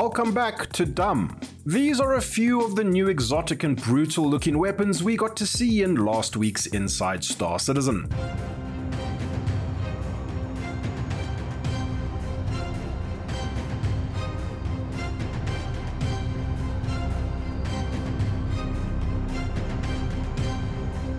Welcome back to Dumb. These are a few of the new exotic and brutal looking weapons we got to see in last week's Inside Star Citizen.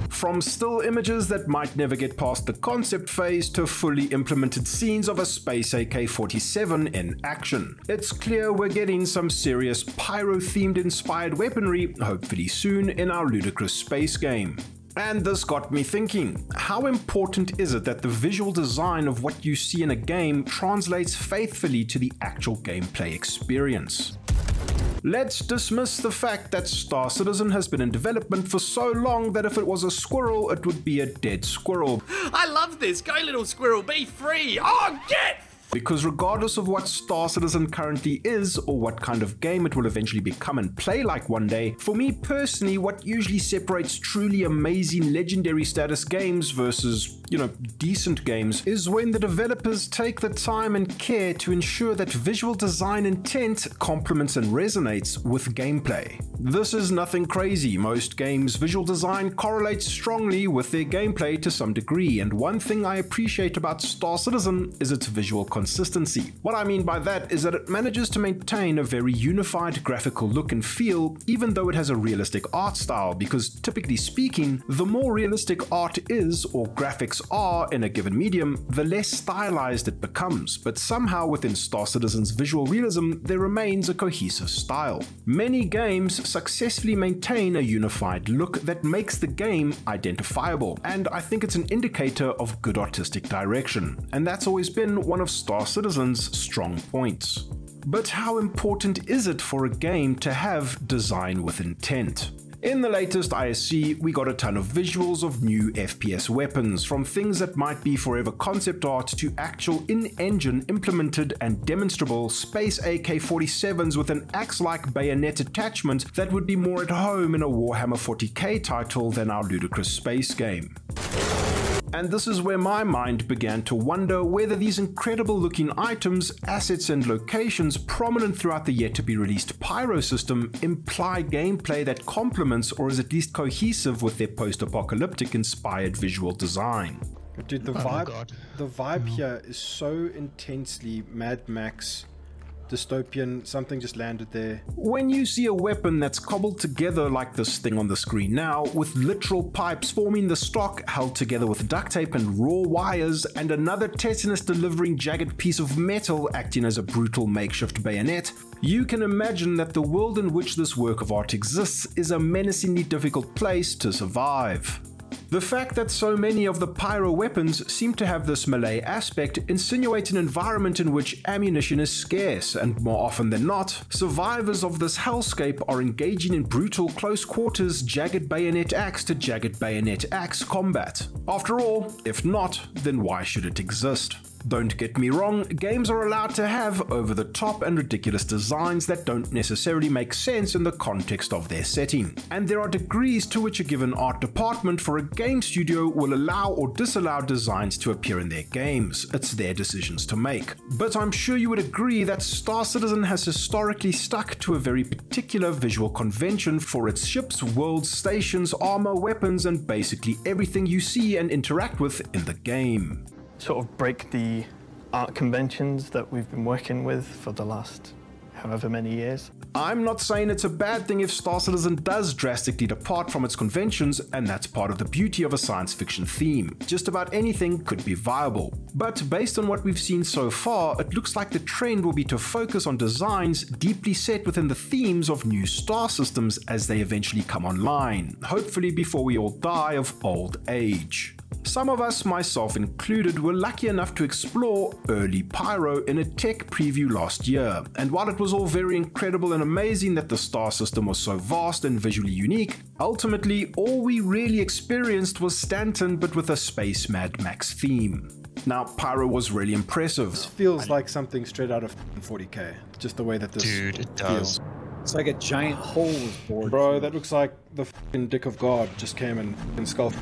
From still images that might never get past the concept phase to fully implemented scenes of a space AK-47 in action, it's clear we're getting some serious pyro-themed inspired weaponry, hopefully soon, in our ludicrous space game. And this got me thinking, how important is it that the visual design of what you see in a game translates faithfully to the actual gameplay experience? Let's dismiss the fact that Star Citizen has been in development for so long that if it was a squirrel, it would be a dead squirrel. I love this! Go little squirrel, be free! Oh, get! Because regardless of what Star Citizen currently is, or what kind of game it will eventually become and play like one day, for me personally, what usually separates truly amazing legendary status games versus, decent games, is when the developers take the time and care to ensure that visual design intent complements and resonates with gameplay. This is nothing crazy. Most games' visual design correlates strongly with their gameplay to some degree, and one thing I appreciate about Star Citizen is its visual consistency. What I mean by that is that it manages to maintain a very unified graphical look and feel, even though it has a realistic art style, because typically speaking, the more realistic art is or graphics are in a given medium, the less stylized it becomes, but somehow within Star Citizen's visual realism, there remains a cohesive style. Many games successfully maintain a unified look that makes the game identifiable, and I think it's an indicator of good artistic direction, and that's always been one of Star Citizen's strong points. But how important is it for a game to have design with intent? In the latest ISC, we got a ton of visuals of new FPS weapons, from things that might be forever concept art to actual in-engine implemented and demonstrable space AK-47s with an axe-like bayonet attachment that would be more at home in a Warhammer 40k title than our ludicrous space game. And this is where my mind began to wonder whether these incredible looking items, assets and locations prominent throughout the yet-to-be-released Pyro system imply gameplay that complements or is at least cohesive with their post-apocalyptic inspired visual design. Dude, the vibe here is so intensely Mad Max dystopian. Something just landed there. When you see a weapon that's cobbled together like this thing on the screen now, with literal pipes forming the stock held together with duct tape and raw wires, and another tetanus delivering jagged piece of metal acting as a brutal makeshift bayonet, you can imagine that the world in which this work of art exists is a menacingly difficult place to survive. The fact that so many of the pyro weapons seem to have this melee aspect insinuates an environment in which ammunition is scarce, and more often than not, survivors of this hellscape are engaging in brutal close quarters jagged bayonet axe to jagged bayonet axe combat. After all, if not, then why should it exist? Don't get me wrong, games are allowed to have over-the-top and ridiculous designs that don't necessarily make sense in the context of their setting, and there are degrees to which a given art department for a game studio will allow or disallow designs to appear in their games. It's their decisions to make. But I'm sure you would agree that Star Citizen has historically stuck to a very particular visual convention for its ships, worlds, stations, armor, weapons, and basically everything you see and interact with in the game. Sort of break the art conventions that we've been working with for the last however many years. I'm not saying it's a bad thing if Star Citizen does drastically depart from its conventions, and that's part of the beauty of a science fiction theme. Just about anything could be viable. But based on what we've seen so far, it looks like the trend will be to focus on designs deeply set within the themes of new star systems as they eventually come online, hopefully before we all die of old age. Some of us, myself included, were lucky enough to explore early Pyro in a tech preview last year, and while it was all very incredible and amazing that the star system was so vast and visually unique, ultimately all we really experienced was Stanton but with a space Mad Max theme. Now, Pyro was really impressive. This feels like something straight out of 40k, just the way that this Dude, it does. It's like a giant hole was bored. Bro, that looks like the fucking dick of God just came and skull.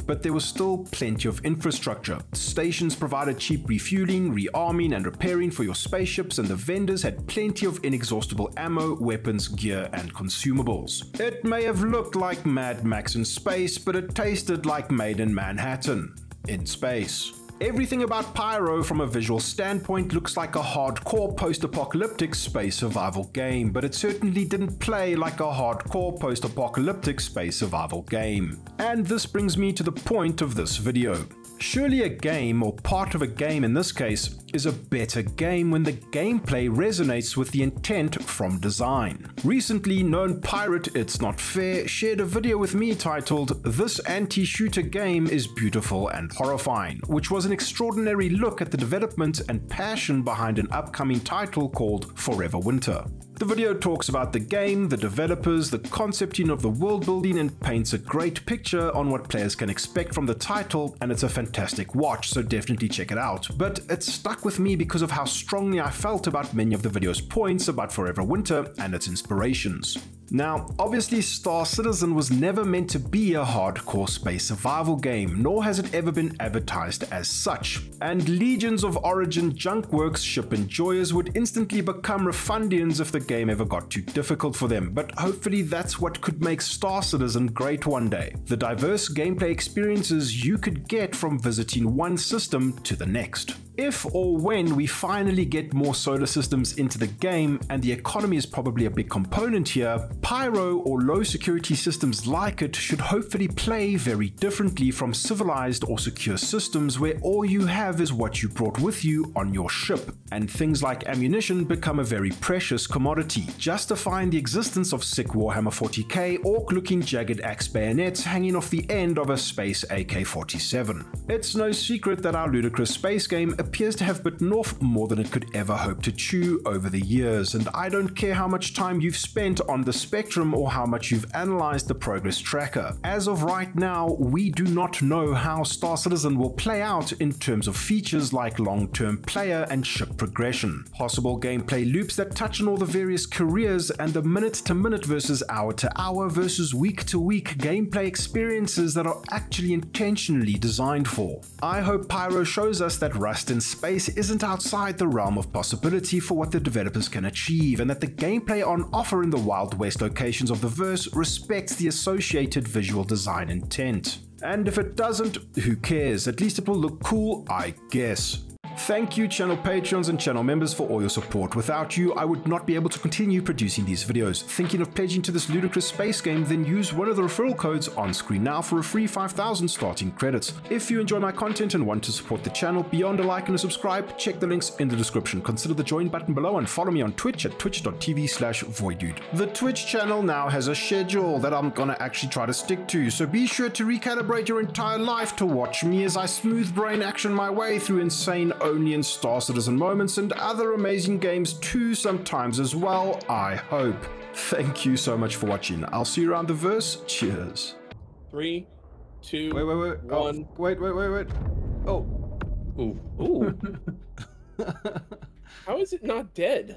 But there was still plenty of infrastructure. Stations provided cheap refueling, rearming, and repairing for your spaceships, and the vendors had plenty of inexhaustible ammo, weapons, gear, and consumables. It may have looked like Mad Max in space, but it tasted like Made in Manhattan in space. Everything about Pyro from a visual standpoint looks like a hardcore post-apocalyptic space survival game, but it certainly didn't play like a hardcore post-apocalyptic space survival game. And this brings me to the point of this video. Surely a game, or part of a game in this case, is a better game when the gameplay resonates with the intent from design. Recently, known pirate It's Not Fair shared a video with me titled "This Anti-Shooter Game is Beautiful and Horrifying," which was an extraordinary look at the development and passion behind an upcoming title called Forever Winter. The video talks about the game, the developers, the concepting of the world building, and paints a great picture on what players can expect from the title, and it's a fantastic watch, so definitely check it out. But it stuck with me because of how strongly I felt about many of the video's points about Forever Winter and its inspirations. Now, obviously Star Citizen was never meant to be a hardcore space survival game, nor has it ever been advertised as such, and legions of Origin junkworks ship enjoyers would instantly become refundians if the game ever got too difficult for them, but hopefully that's what could make Star Citizen great one day. The diverse gameplay experiences you could get from visiting one system to the next. If or when we finally get more solar systems into the game, and the economy is probably a big component here, Pyro or low security systems like it should hopefully play very differently from civilized or secure systems where all you have is what you brought with you on your ship, and things like ammunition become a very precious commodity, justifying the existence of sick Warhammer 40k orc-looking jagged axe bayonets hanging off the end of a space AK-47. It's no secret that our ludicrous space game appears to have bitten off more than it could ever hope to chew over the years, and I don't care how much time you've spent on the spectrum or how much you've analyzed the progress tracker. As of right now, we do not know how Star Citizen will play out in terms of features like long-term player and ship progression, possible gameplay loops that touch on all the various careers, and the minute-to-minute versus hour-to-hour versus week-to-week gameplay experiences that are actually intentionally designed for. I hope Pyro shows us that Rust in space isn't outside the realm of possibility for what the developers can achieve, and that the gameplay on offer in the Wild West locations of the verse respects the associated visual design intent. And if it doesn't, who cares? At least it will look cool, I guess. Thank you channel Patreons and channel members for all your support. Without you, I would not be able to continue producing these videos. Thinking of pledging to this ludicrous space game? Then use one of the referral codes on screen now for a free 5,000 starting credits. If you enjoy my content and want to support the channel beyond a like and a subscribe, check the links in the description. Consider the join button below and follow me on Twitch at twitch.tv/voiddude. The Twitch channel now has a schedule that I'm gonna actually try to stick to, so be sure to recalibrate your entire life to watch me as I smooth brain action my way through insane only in Star Citizen moments and other amazing games too sometimes as well, I hope. Thank you so much for watching. I'll see you around the verse. Cheers. 3, 2, wait. 1. Oh, wait. Oh. Ooh. How is it not dead?